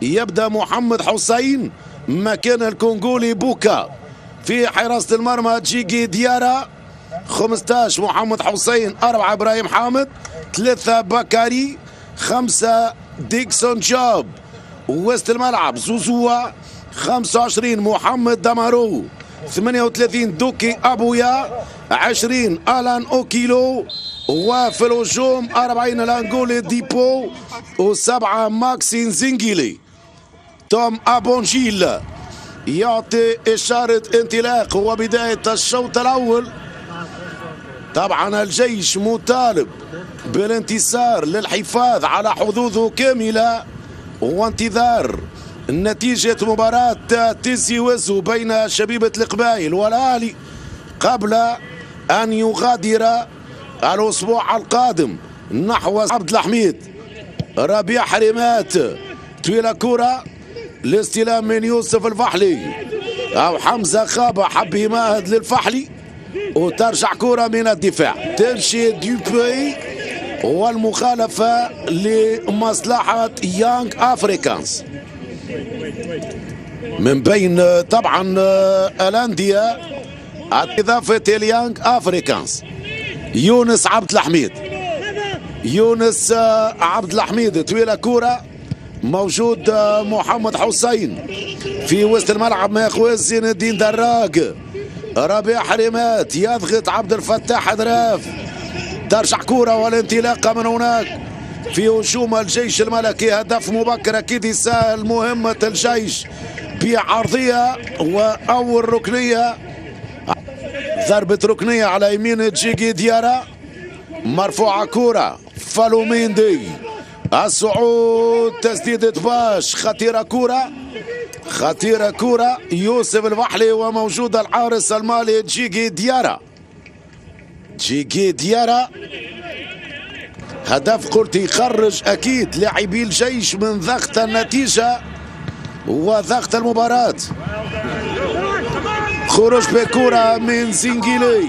يبدأ محمد حسين مكان الكونغولي بوكا. في حراسة المرمى جيجي ديارا. 15 محمد حسين، 4 إبراهيم حامد، 3 بكاري، 5 ديكسون جوب. وسط الملعب زوزوا. 25 محمد دمارو، 38 دوكي أبويا، 20 ألان أوكيلو، وفي الهجوم 40 الأنغولي ديبو، و7 ماكسين زنجيلي. توم أبونجيل يعطي إشارة انطلاق وبداية الشوط الأول. طبعا الجيش مطالب بالانتصار للحفاظ على حظوظه كاملة وانتظار نتيجة مباراة تيزي وزو بين شبيبة القبائل والأهلي قبل أن يغادر الأسبوع القادم نحو عبد الحميد. ربيع حريمات طويلة كرة، الاستلام من يوسف الفحلي أو حمزة خابة حب يمهد للفحلي، وترجع كرة من الدفاع تمشي ديوبي، والمخالفة لمصلحة يانغ أفريكانز من بين طبعا الأندية إضافة اليانغ أفريكانز. يونس عبد الحميد، يونس عبد الحميد طويلة كرة، موجود محمد حسين في وسط الملعب ما يخوز زين الدين دراج. ربيع حريمات يضغط عبد الفتاح دراف، ترجع كرة والانطلاقة من هناك في هجوم الجيش الملكي. هدف مبكر أكيد يسهل مهمة الجيش بعرضية وأول ركنية، ضربة ركنية على يمين جيجي ديارا. مرفوعة كرة فالوميندي، الصعود تسديدة باش، خطيرة كرة، خطيرة كرة يوسف الفحلي، وموجود الحارس المالي جيجي ديارا. جيجي ديارا هدف قلت يخرج أكيد لاعبي الجيش من ضغط النتيجة وضغط المباراة. خروج بكرة من زنجيلي،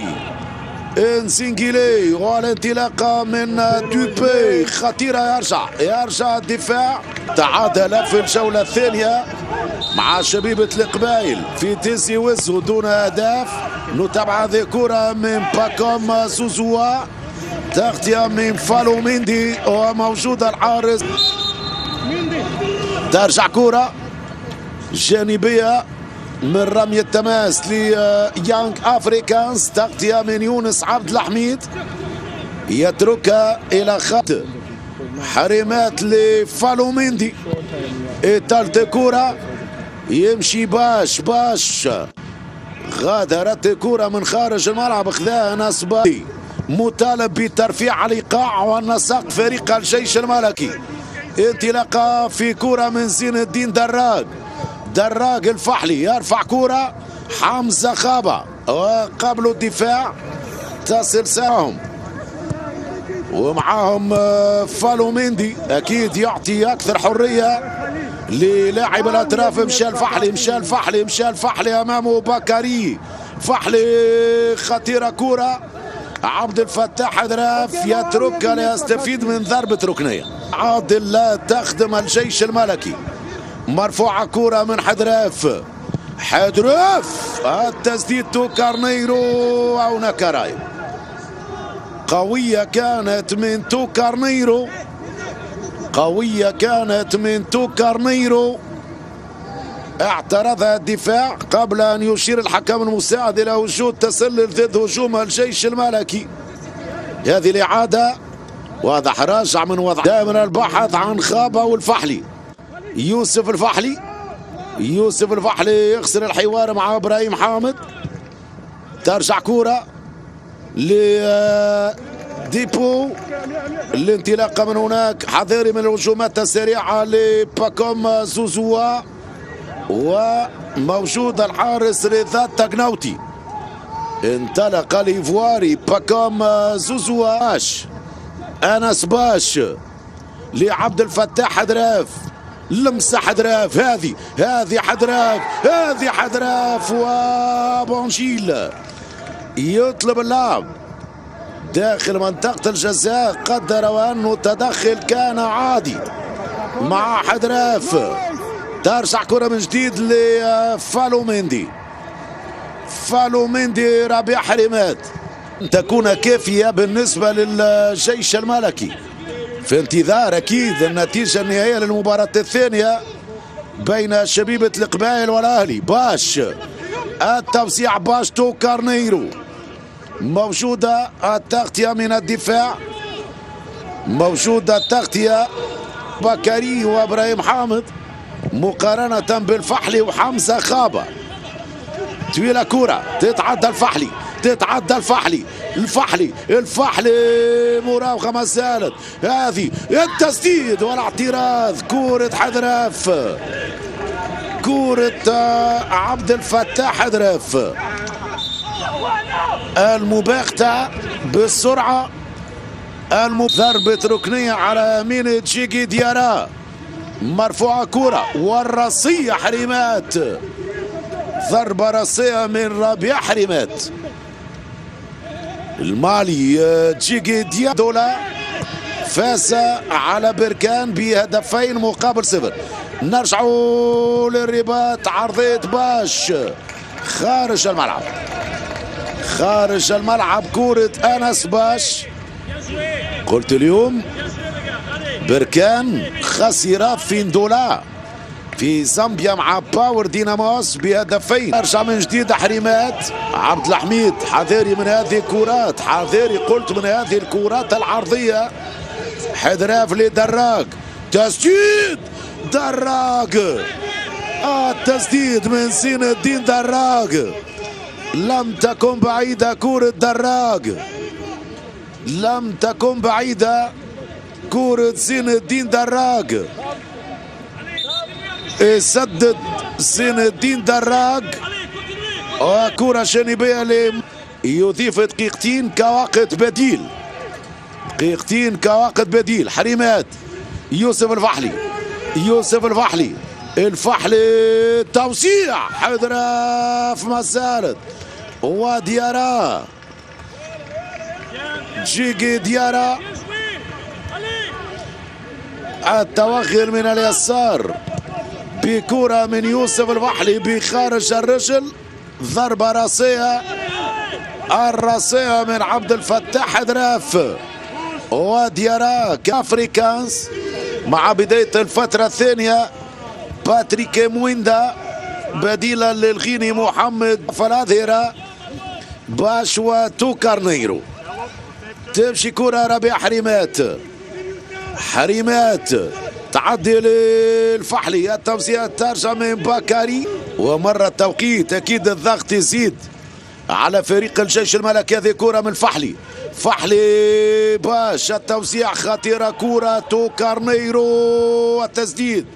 انسينجيلي، والانطلاقة من دوبي خطيرة. يرجع الدفاع. تعادل في الجولة الثانية مع شبيبة القبائل في تيزي وزو دون أهداف. نتابع هذه كرة من باكوم زوزوا، تغطية من فالوميندي، وموجود الحارس. ترجع كرة جانبية من رمي التماس ليانغ أفريكانز، تغطية من يونس عبد الحميد، يتركها إلى خط حريمات لفالوميندي. إطالة كرة يمشي باش غادرت كرة من خارج الملعب، خذاها نصباي، مطالب بترفيع الإيقاع والنسق فريق الجيش الملكي. انطلاقة في كرة من زين الدين دراج الفحلي، يرفع كرة حمزة خابة وقبل الدفاع تصل ساهم، ومعاهم فالوميندي أكيد يعطي أكثر حرية للاعب الأطراف. مشى الفحلي أمامه بكاري، فحلي خطيرة كرة، عبد الفتاح دراف يتركها ليستفيد من ضربة ركنية. عادل لا تخدم الجيش الملكي. مرفوعة كرة من حدراف، التسديد تو كارنيرو أو نكراي، قوية كانت من تو كارنيرو، اعترضها الدفاع قبل أن يشير الحكم المساعد إلى وجود تسلل ضد هجوم الجيش الملكي. هذه الإعادة واضح راجع من وضع دائما البحث عن خابة والفحلي. يوسف الفحلي يخسر الحوار مع إبراهيم حامد. ترجع كرة لديبو، الانطلاقة من هناك، حذاري من الهجومات السريعة لباكوم زوزوا، وموجود الحارس رضا تقنوتي. انطلق الإيفواري باكوم زوزوا، أنس باش لعبد الفتاح حدراف، لمسة حدراف، هذه حدراف، وبونجيل يطلب اللعب داخل منطقة الجزاء، قدر وأنه التدخل كان عادي مع حدراف. ترجع كرة من جديد لفالوميندي. فالوميندي ربيع حريمات تكون كافية بالنسبة للجيش الملكي في انتظار أكيد النتيجة النهائية للمباراة الثانية بين شبيبة القبائل والأهلي. باش التوسيع باش تو كارنيرو، موجودة التغطية من الدفاع، موجودة التغطية بكري وابراهيم حامد مقارنة بالفحلي وحمزة خابة. طويلة كرة تتعدى الفحلي، تتعدى الفحلي، الفحلي مراوغة ما زالت، هذه التسديد والاعتراض. كرة حذرف، كرة عبد الفتاح حذرف، المباغتة بالسرعة، ضربة ركنية على يمين جيجي ديارا، مرفوعة كرة والرصية حريمات، ضربة رصية من ربيع حريمات. المالي جيجي ديارا فاز على بركان بهدفين مقابل 0. نرجعوا للرباط، عرضية باش خارج الملعب، خارج الملعب، كرة أنس باش. قلت اليوم بركان خسر فيندولا في زامبيا مع باور ديناموس بهدفين. ارجع من جديد حريمات، عبد الحميد حذاري من هذه الكرات، حذاري قلت من هذه الكرات العرضية. حذراف لدراج، تسديد دراج، التسديد من زين الدين دراج، لم تكن بعيدة كرة دراج، لم تكن بعيدة كرة زين الدين دراج. يسدد زين الدين دراج وكرة جانبية يضيف دقيقتين كوقت بديل، دقيقتين كوقت بديل. حريمات يوسف الفحلي، يوسف الفحلي، الفحلي توسيع، حذراف ما زالت، وديارا جيجي ديارا، التوغل من اليسار بكرة من يوسف الفحلي بخارج الرجل، ضربة راسية، الراسية من عبد الفتاح حذراف وديارا. كافريكانس مع بداية الفترة الثانية باتريك مويندا بديلا للغيني محمد فلاذيرا، باش وتو كارنيرو. تمشي كرة ربيع حريمات، حريمات تعدي للفحلي، التوسيع ترجع من بكري ومرة التوقيت أكيد الضغط يزيد على فريق الجيش الملكي. هذه كرة من فحلي، فحلي باش التوسيع خطيرة، كرة تو كارنيرو، التسديد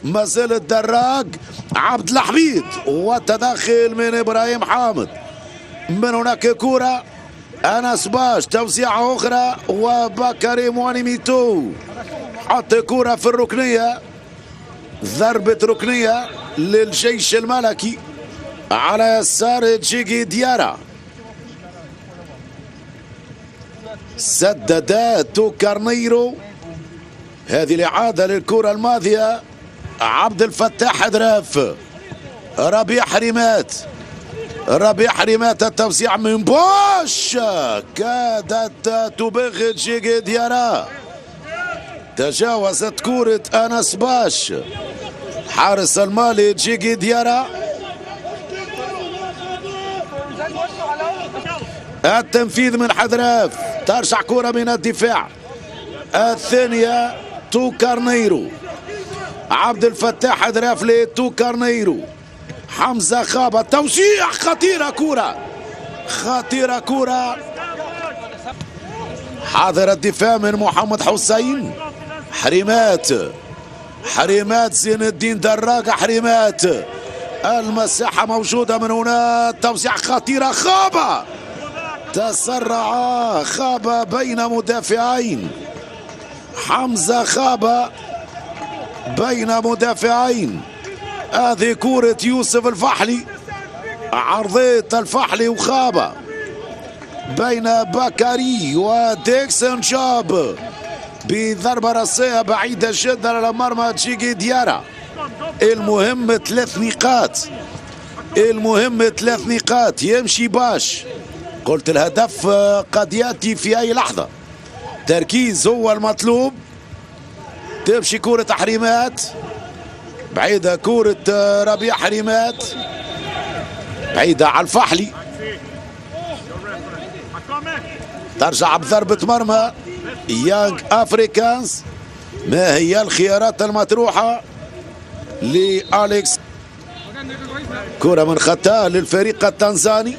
ما زال الدراج عبد الحميد والتدخل من إبراهيم حامد. من هناك كرة أنس باش، توسيعة أخرى وبكري موانيميتو حط كرة في الركنية، ضربة ركنية للجيش الملكي على يسار جيجي ديارا. سدد تو كارنيرو، هذه الإعادة للكرة الماضية، عبد الفتاح حذراف، ربيع حريمات، ربيع حريمات، التوسيع من باش كادت تبغت جيجي ديارا، تجاوزت كرة أنس باش حارس المالي جيجي ديارا. التنفيذ من حذراف، ترجع كرة من الدفاع الثانية تو كارنيرو، عبد الفتاح حذراف لتو كارنيرو، حمزة خابة، توسيع خطيرة، كرة خطيرة، كرة حاضر الدفاع من محمد حسين. حريمات، حريمات زين الدين دراجة، حريمات المساحة موجودة من هنا، توسيع خطيرة، خابة تسرع، خابة بين مدافعين، حمزة خابة بين مدافعين. هذه كرة يوسف الفحلي، عرضية الفحلي وخابة بين بكري وديكسون جاب بضربة راسية بعيدة جدا على مرمى جيجي ديارا. المهم 3 نقاط، المهم 3 نقاط. يمشي باش قلت الهدف قد ياتي في اي لحظه، تركيز هو المطلوب. تمشي كرة حريمات بعيدة، كرة ربيع حريمات بعيدة على الفحلي، ترجع بضربة مرمى يانج افريكانز. ما هي الخيارات المطروحة لأليكس؟ كرة من خطأ للفريق التنزاني،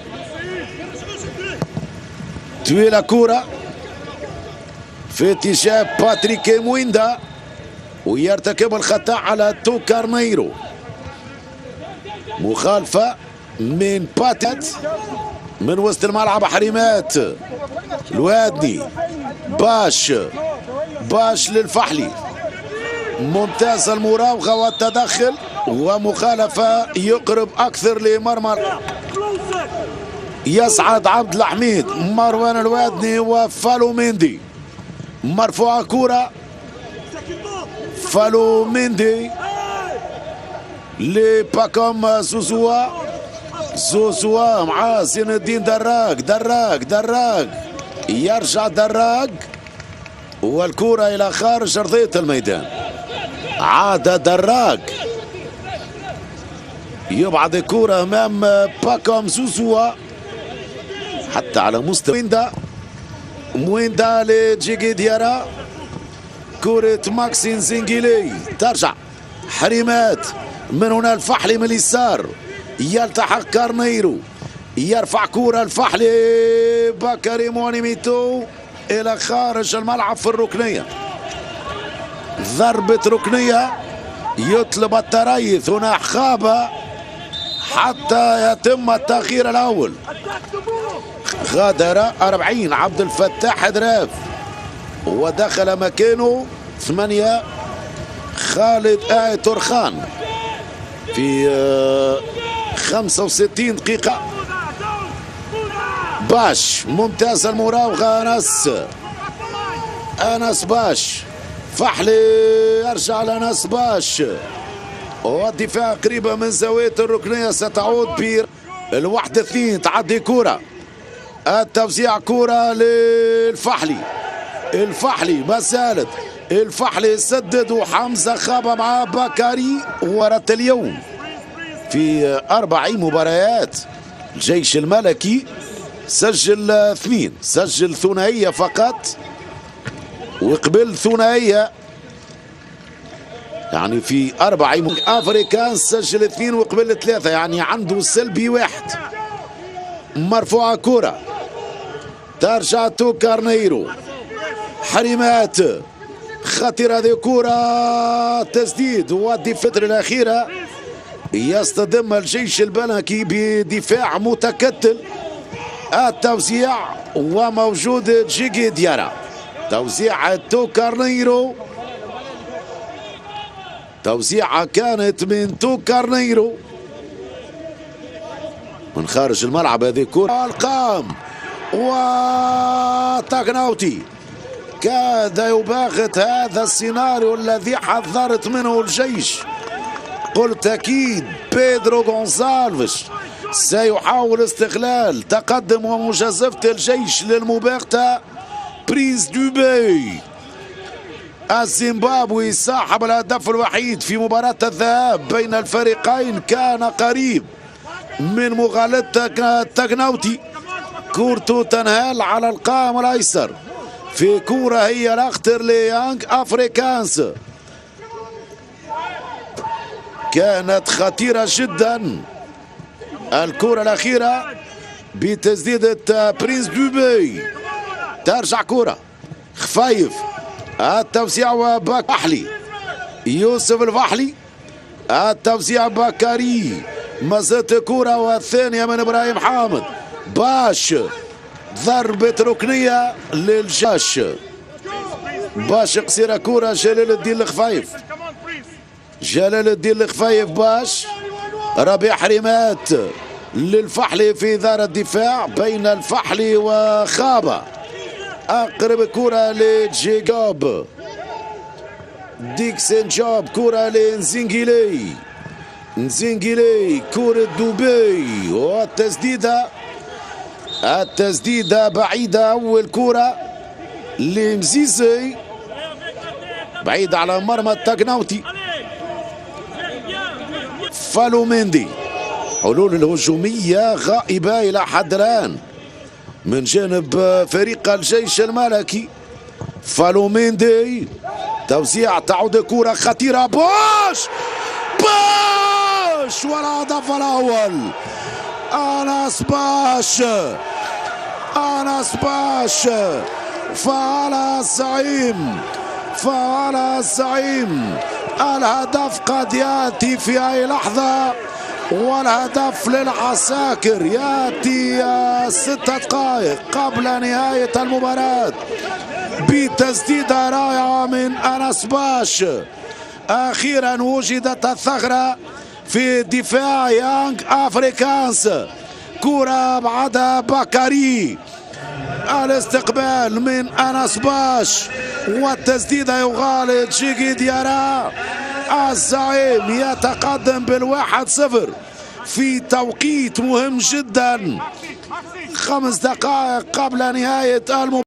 طويلة كرة في اتجاه باتريك مويندا ويرتكب الخطأ على تو كارنيرو. مخالفة من باتات من وسط الملعب. حريمات الوادي باش للفحلي، ممتاز المراوغة والتدخل ومخالفة يقرب أكثر لمرمى. يصعد عبد الحميد، مروان الوادني وفالو ميندي. مرفوعة كرة فالو ميندي لباكوم زوزوا مع زين الدين دراج يرجع دراج والكرة إلى خارج أرضية الميدان. عاد دراج يبعد الكرة أمام باكوم زوزوا حتى على مستوى مويندا لجيجي ديارا. كرة ماكسين زنجيلي ترجع حريمات، من هنا الفحلي من اليسار يلتحق كارنيرو، يرفع كرة الفحلي بكري مونيميتو إلى خارج الملعب في الركنية. ضربة ركنية يطلب التريث هنا خابة حتى يتم التأخير الأول. غادر 40 عبد الفتاح دراف ودخل مكانه 8 خالد ترخان في 65 دقيقة. باش ممتاز المراوغة، أنس باش، فحلي يرجع لأنس باش والدفاع قريبة من زاوية الركنية. ستعود بير 1-2. تعدي كرة، التوزيع كرة للفحلي، الفحلي ما زالت الفحلي سدد وحمزة خابة مع بكاري. ورت اليوم في 4 مباريات الجيش الملكي سجل 2، سجل ثنائية فقط وقبل ثنائية، يعني في 4 افريكان سجل 2 وقبل 3، يعني عنده سلبي 1. مرفوعة كرة ترجع تو كارنيرو، حريمات خطيرة هذه كرة، تسديد. ودي الفترة الأخيرة يصطدم الجيش الملكي بدفاع متكتل. التوزيع وموجود جيجي ديارا، توزيع تو كارنيرو، توزيعة كانت من تو كارنيرو من خارج الملعب. هذه كرة القام وتاكناوتي كاد يباغت هذا السيناريو الذي حذرت منه الجيش. قلت أكيد بيدرو غونزالفيش سيحاول استغلال تقدم ومجازفة الجيش للمباغتة. بريز دوبي الزيمبابوي صاحب الهدف الوحيد في مباراة الذهاب بين الفريقين كان قريب من مغالطة تاكناوتي. كورته تنهال على القائم الأيسر في كرة هي الأخطر ليانج أفريكانس، كانت خطيرة جدا. الكرة الأخيرة بتسديدة برينس دوبي، ترجع كرة خفايف، التوزيع وبكحلي يوسف الفحلي، التوزيع بكاري، مازالت كرة والثانية من إبراهيم حامد. باش ضربة ركنية للجاش، باش قصيرة كرة جلال الدين الخفايف، جلال الدين الخفايف باش. ربيع حريمات للفحلي في دار الدفاع بين الفحلي وخابة. أقرب كرة لجيجوب ديكسن جوب، كرة لنزينجيلي نزينجيلي كرة دوبي التسديدة بعيدة. أول كرة لمزيزي بعيد على مرمى التقناوتي. فالوميندي حلول الهجومية غائبة إلى حد الآن من جانب فريق الجيش الملكي. فالوميندي توزيع، تعود كرة خطيرة، بوش والهدف الأول. أنس باش فعل الزعيم. الهدف قد يأتي في أي لحظة، والهدف للعساكر يأتي 6 دقائق قبل نهاية المباراة بتسديدة رائعة من أنس باش. أخيرا وجدت الثغرة في دفاع يانغ أفريكانس. كرة بعدها بكاري، الاستقبال من أنس باش والتسديدة يغالط جيجي ديارا. الزعيم يتقدم بال1-0 في توقيت مهم جدا، 5 دقائق قبل نهاية المباراة.